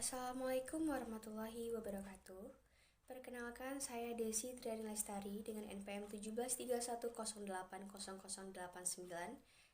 Assalamualaikum warahmatullahi wabarakatuh. Perkenalkan, saya Desi Triani Lestari dengan NPM 1731080089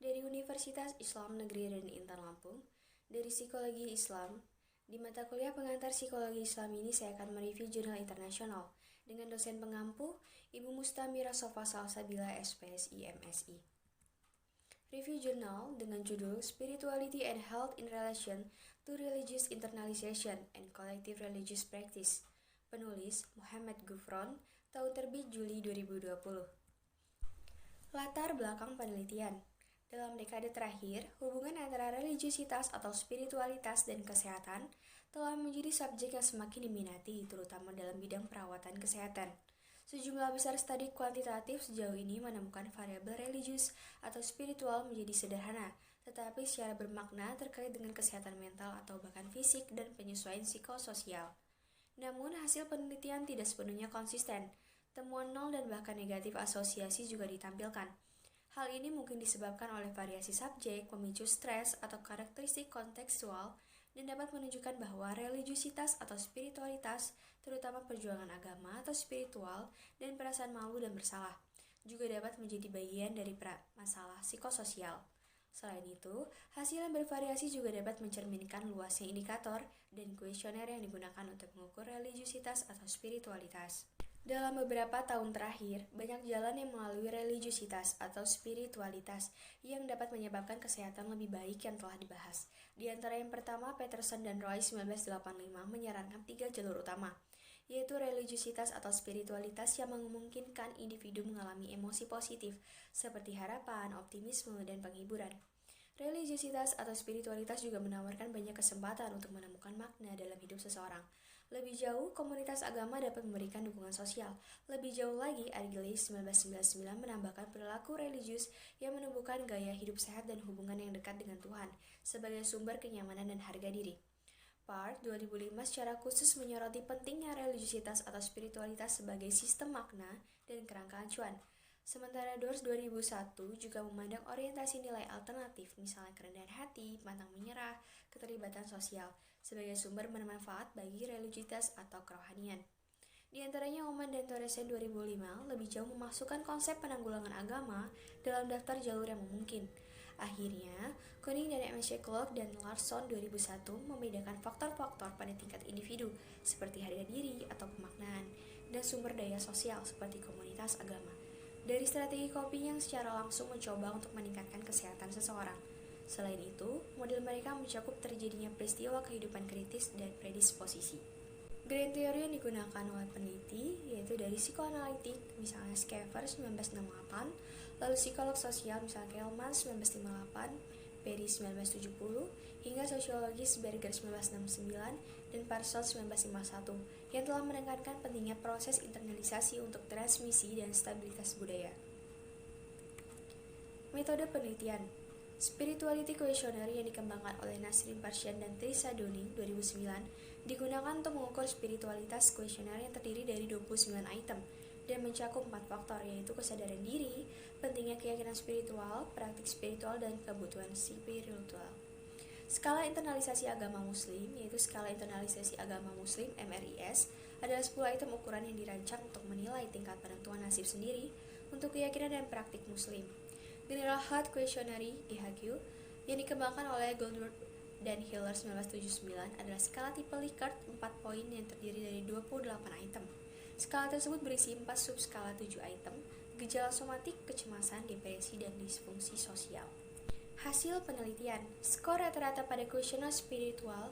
dari Universitas Islam Negeri Radin Intan Lampung dari Psikologi Islam. Di mata kuliah pengantar Psikologi Islam ini saya akan mereview jurnal internasional dengan dosen pengampu Ibu Mustamira Sofa Salsabila SPSI MSI. Review jurnal dengan judul Spirituality and Health in Relation to Religious Internalization and Collective Religious Practice. Penulis Muhammad Gufron, tahun terbit Juli 2020. Latar belakang penelitian. Dalam dekade terakhir, hubungan antara religiusitas atau spiritualitas dan kesehatan telah menjadi subjek yang semakin diminati, terutama dalam bidang perawatan kesehatan. Sejumlah besar studi kuantitatif sejauh ini menemukan variabel religius atau spiritual menjadi sederhana, tetapi secara bermakna terkait dengan kesehatan mental atau bahkan fisik dan penyesuaian psikososial. Namun, hasil penelitian tidak sepenuhnya konsisten. Temuan nol dan bahkan negatif asosiasi juga ditampilkan. Hal ini mungkin disebabkan oleh variasi subjek, pemicu stres, atau karakteristik kontekstual, dan dapat menunjukkan bahwa religiusitas atau spiritualitas, terutama perjuangan agama atau spiritual, dan perasaan malu dan bersalah, juga dapat menjadi bagian dari masalah psikososial. Selain itu, hasil yang bervariasi juga dapat mencerminkan luasnya indikator dan kuesioner yang digunakan untuk mengukur religiusitas atau spiritualitas. Dalam beberapa tahun terakhir, banyak jalan yang melalui religiusitas atau spiritualitas yang dapat menyebabkan kesehatan lebih baik yang telah dibahas. Di antara yang pertama, Peterson dan Roy 1985 menyarankan 3 jalur utama, yaitu religiusitas atau spiritualitas yang memungkinkan individu mengalami emosi positif seperti harapan, optimisme, dan penghiburan. Religiusitas atau spiritualitas juga menawarkan banyak kesempatan untuk menemukan makna dalam hidup seseorang. Lebih jauh, komunitas agama dapat memberikan dukungan sosial. Lebih jauh lagi, Argilis 1999 menambahkan perilaku religius yang menumbuhkan gaya hidup sehat dan hubungan yang dekat dengan Tuhan sebagai sumber kenyamanan dan harga diri. Part 2005 secara khusus menyoroti pentingnya religiusitas atau spiritualitas sebagai sistem makna dan kerangka acuan. Sementara Doors 2001 juga memandang orientasi nilai alternatif, misalnya kerendahan hati, pantang menyerah, keterlibatan sosial, sebagai sumber bermanfaat bagi religiusitas atau kerohanian. Di antaranya, Oman dan Torresen 2005 lebih jauh memasukkan konsep penanggulangan agama dalam daftar jalur yang memungkin. Akhirnya, Koenig dan McCulloch dan Larson 2001 membedakan faktor-faktor pada tingkat individu, seperti harga diri atau pemaknaan, dan sumber daya sosial seperti komunitas agama. Dari strategi coping yang secara langsung mencoba untuk meningkatkan kesehatan seseorang. Selain itu, model mereka mencakup terjadinya peristiwa kehidupan kritis dan predisposisi. Grand teori yang digunakan oleh peneliti yaitu dari psikoanalitik, misalnya Schaeffer 1968, lalu psikolog sosial misalnya Kelman 1958, Perry 1970, hingga sosiologis Berger 1969 dan Parsons 1951 yang telah menekankan pentingnya proses internalisasi untuk transmisi dan stabilitas budaya. Metode penelitian Spirituality Questionnaire yang dikembangkan oleh Nasrin Parshian dan Teresa Downing 2009 digunakan untuk mengukur spiritualitas kuesioner yang terdiri dari 29 item dan mencakup 4 faktor, yaitu kesadaran diri, pentingnya keyakinan spiritual, praktik spiritual, dan kebutuhan spiritual. Skala internalisasi agama muslim, yaitu skala internalisasi agama muslim MRIS, adalah 10 item ukuran yang dirancang untuk menilai tingkat penentuan nasib sendiri untuk keyakinan dan praktik muslim. General Heart Questionnaire GHQ yang dikembangkan oleh Goldberg dan Hiller 1979 adalah skala tipe Likert 4 poin yang terdiri dari 28 item. Skala tersebut berisi 4 subskala 7 item, gejala somatik, kecemasan, depresi, dan disfungsi sosial. Hasil penelitian, skor rata-rata pada kuesioner spiritual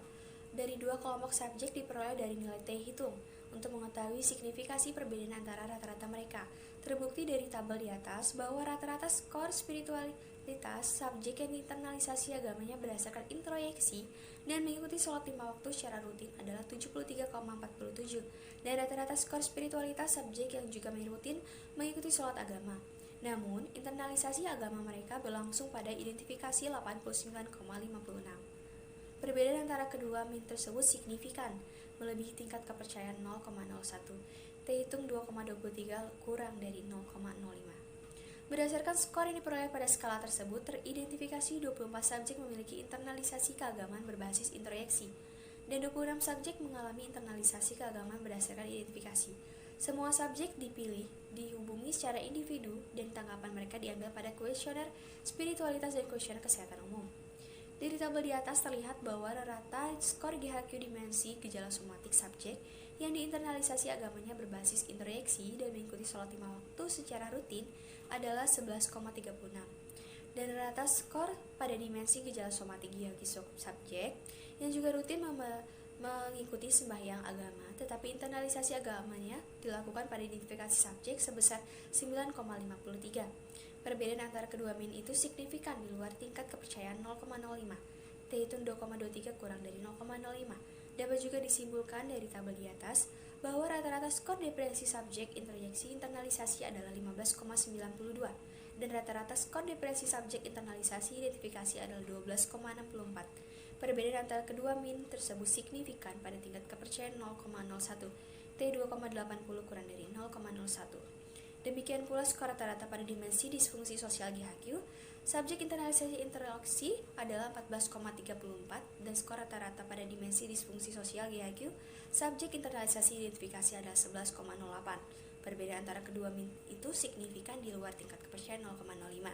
dari 2 kelompok subjek diperoleh dari nilai T hitung untuk mengetahui signifikasi perbedaan antara rata-rata mereka. Terbukti dari tabel di atas bahwa rata-rata skor spiritualitas subjek yang internalisasi agamanya berdasarkan introyeksi dan mengikuti sholat 5 waktu secara rutin adalah 73,47 dan rata-rata skor spiritualitas subjek yang juga rutin mengikuti sholat agama. Namun, internalisasi agama mereka berlangsung pada identifikasi 89,56. Perbedaan antara kedua min tersebut signifikan, melebihi tingkat kepercayaan 0,01. T hitung 2,23 kurang dari 0,05. Berdasarkan skor yang diperoleh pada skala tersebut, teridentifikasi 24 subjek memiliki internalisasi keagamaan berbasis introyeksi. dan 26 subjek mengalami internalisasi keagamaan berdasarkan identifikasi. Semua subjek dipilih, dihubungi secara individu, dan tanggapan mereka diambil pada kuesioner spiritualitas dan kuesioner kesehatan umum. Dari tabel di atas terlihat bahwa rata skor GHQ dimensi gejala somatik subjek yang diinternalisasi agamanya berbasis introyeksi dan mengikuti sholat 5 waktu secara rutin adalah 11,36. Dan rata skor pada dimensi gejala somatik GHQ subjek yang juga rutin mengikuti sembahyang agama, tetapi internalisasi agamanya dilakukan pada identifikasi subjek sebesar 9,53. Perbedaan antara kedua min itu signifikan di luar tingkat kepercayaan 0,05. T itu 2,23 kurang dari 0,05. Dapat juga disimpulkan dari tabel di atas bahwa rata-rata skor depresi subjek introyeksi internalisasi adalah 15,92 dan rata-rata skor depresi subjek internalisasi identifikasi adalah 12,64. Perbedaan antara kedua min tersebut signifikan pada tingkat kepercayaan 0,01. T 2,80 kurang dari 0,01. Demikian pula skor rata-rata pada dimensi disfungsi sosial GHQ, subjek internalisasi interaksi adalah 14,34 dan skor rata-rata pada dimensi disfungsi sosial GHQ, subjek internalisasi identifikasi adalah 11,08. Perbedaan antara kedua min itu signifikan di luar tingkat kepercayaan 0,05.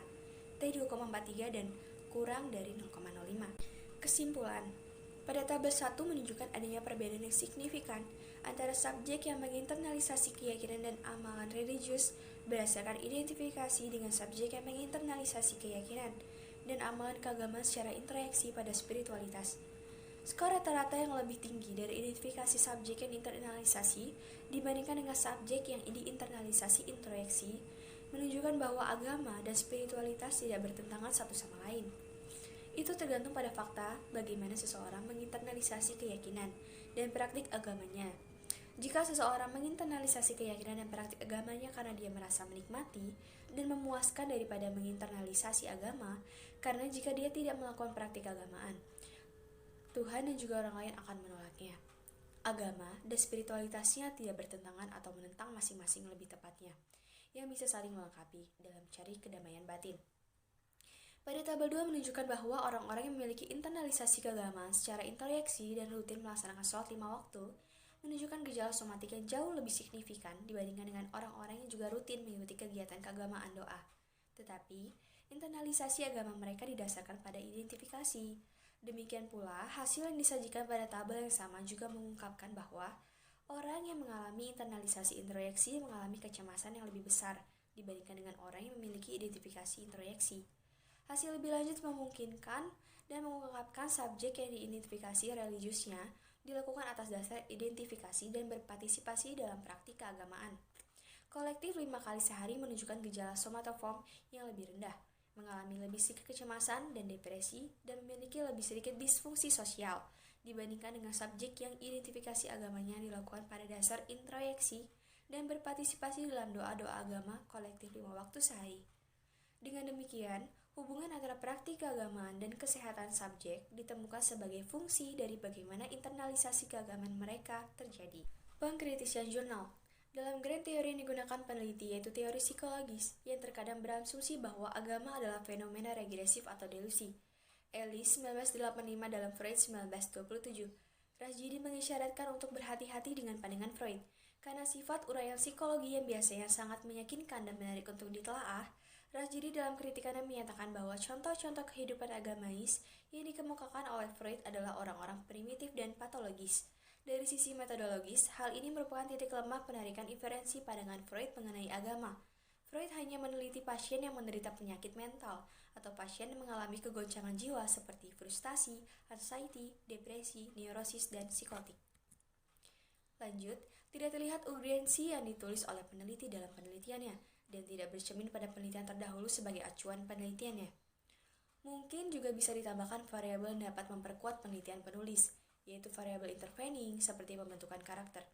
T 2,43 dan kurang dari 0,05. Kesimpulan, pada tabel 1 menunjukkan adanya perbedaan yang signifikan antara subjek yang menginternalisasi keyakinan dan amalan religius berdasarkan identifikasi dengan subjek yang menginternalisasi keyakinan dan amalan keagamaan secara introyeksi pada spiritualitas. Skor rata-rata yang lebih tinggi dari identifikasi subjek yang internalisasi dibandingkan dengan subjek yang diinternalisasi introyeksi menunjukkan bahwa agama dan spiritualitas tidak bertentangan satu sama lain. Itu tergantung pada fakta bagaimana seseorang menginternalisasi keyakinan dan praktik agamanya. Jika seseorang menginternalisasi keyakinan dan praktik agamanya karena dia merasa menikmati dan memuaskan daripada menginternalisasi agama, karena jika dia tidak melakukan praktik agamaan, Tuhan dan juga orang lain akan menolaknya. Agama dan spiritualitasnya tidak bertentangan atau menentang masing-masing lebih tepatnya, yang bisa saling melengkapi dalam mencari kedamaian batin. Pada tabel 2 menunjukkan bahwa orang-orang yang memiliki internalisasi keagamaan secara introyeksi dan rutin melaksanakan sholat 5 waktu menunjukkan gejala somatik yang jauh lebih signifikan dibandingkan dengan orang-orang yang juga rutin mengikuti kegiatan keagamaan doa. Tetapi, internalisasi agama mereka didasarkan pada identifikasi. Demikian pula, hasil yang disajikan pada tabel yang sama juga mengungkapkan bahwa orang yang mengalami internalisasi introyeksi mengalami kecemasan yang lebih besar dibandingkan dengan orang yang memiliki identifikasi introyeksi. Hasil lebih lanjut memungkinkan dan mengungkapkan subjek yang diidentifikasi religiusnya dilakukan atas dasar identifikasi dan berpartisipasi dalam praktik keagamaan. Kolektif 5 kali sehari menunjukkan gejala somatoform yang lebih rendah, mengalami lebih sedikit kecemasan dan depresi, dan memiliki lebih sedikit disfungsi sosial dibandingkan dengan subjek yang identifikasi agamanya dilakukan pada dasar introyeksi dan berpartisipasi dalam doa-doa agama kolektif 5 waktu sehari. Dengan demikian, hubungan antara praktik keagamaan dan kesehatan subjek ditemukan sebagai fungsi dari bagaimana internalisasi keagamaan mereka terjadi. Pengkritisian jurnal. Dalam grand teori yang digunakan peneliti yaitu teori psikologis yang terkadang berasumsi bahwa agama adalah fenomena regresif atau delusi. Ellis 1985 dalam Freud 1927. Rajidi mengisyaratkan untuk berhati-hati dengan pandangan Freud karena sifat uraian psikologi yang biasanya sangat meyakinkan dan menarik untuk ditelaah. Rajidi dalam kritikannya menyatakan bahwa contoh-contoh kehidupan agamais yang dikemukakan oleh Freud adalah orang-orang primitif dan patologis. Dari sisi metodologis, hal ini merupakan titik lemah penarikan inferensi pandangan Freud mengenai agama. Freud hanya meneliti pasien yang menderita penyakit mental atau pasien yang mengalami kegoncangan jiwa seperti frustasi, anxiety, depresi, neurosis, dan psikotik. Lanjut, tidak terlihat urgensi yang ditulis oleh peneliti dalam penelitiannya dan tidak bercermin pada penelitian terdahulu sebagai acuan penelitiannya. Mungkin juga bisa ditambahkan variabel yang dapat memperkuat penelitian penulis, yaitu variabel intervening seperti pembentukan karakter.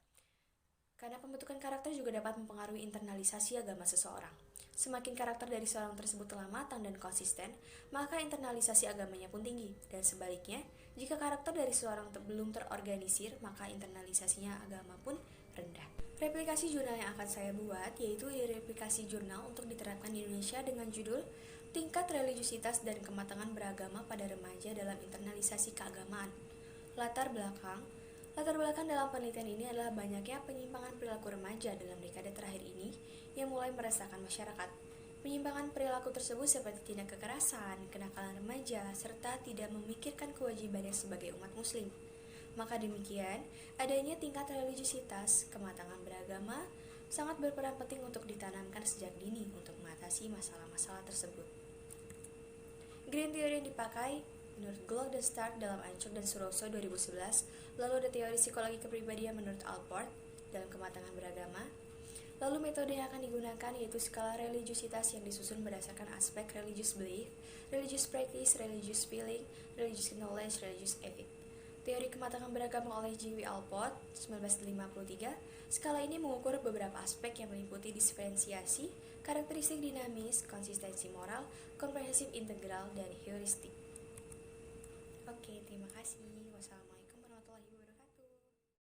Karena pembentukan karakter juga dapat mempengaruhi internalisasi agama seseorang. Semakin karakter dari seorang tersebut telah matang dan konsisten, maka internalisasi agamanya pun tinggi. Dan sebaliknya, jika karakter dari seorang belum terorganisir, maka internalisasinya agama pun rendah. Replikasi jurnal yang akan saya buat yaitu replikasi jurnal untuk diterapkan di Indonesia dengan judul Tingkat Religiusitas dan Kematangan Beragama pada Remaja dalam Internalisasi Keagamaan. Latar belakang dalam penelitian ini adalah banyaknya penyimpangan perilaku remaja dalam dekade terakhir ini yang mulai meresahkan masyarakat. Penyimpangan perilaku tersebut seperti tindak kekerasan, kenakalan remaja, serta tidak memikirkan kewajibannya sebagai umat muslim. Maka demikian, adanya tingkat religiusitas, kematangan beragama, sangat berperan penting untuk ditanamkan sejak dini untuk mengatasi masalah-masalah tersebut. Green Theory yang dipakai menurut Glock dan Stark dalam Ancok dan Suroso 2011, lalu ada teori psikologi kepribadian menurut Alport dalam kematangan beragama, lalu metode yang akan digunakan yaitu skala religiusitas yang disusun berdasarkan aspek religious belief, religious practice, religious feeling, religious knowledge, religious ethic. Teori kematangan beragama oleh G.W. Alport 1953, skala ini mengukur beberapa aspek yang meliputi diferensiasi, karakteristik dinamis, konsistensi moral, komprehensif integral, dan heuristik. Oke, terima kasih. Wassalamualaikum.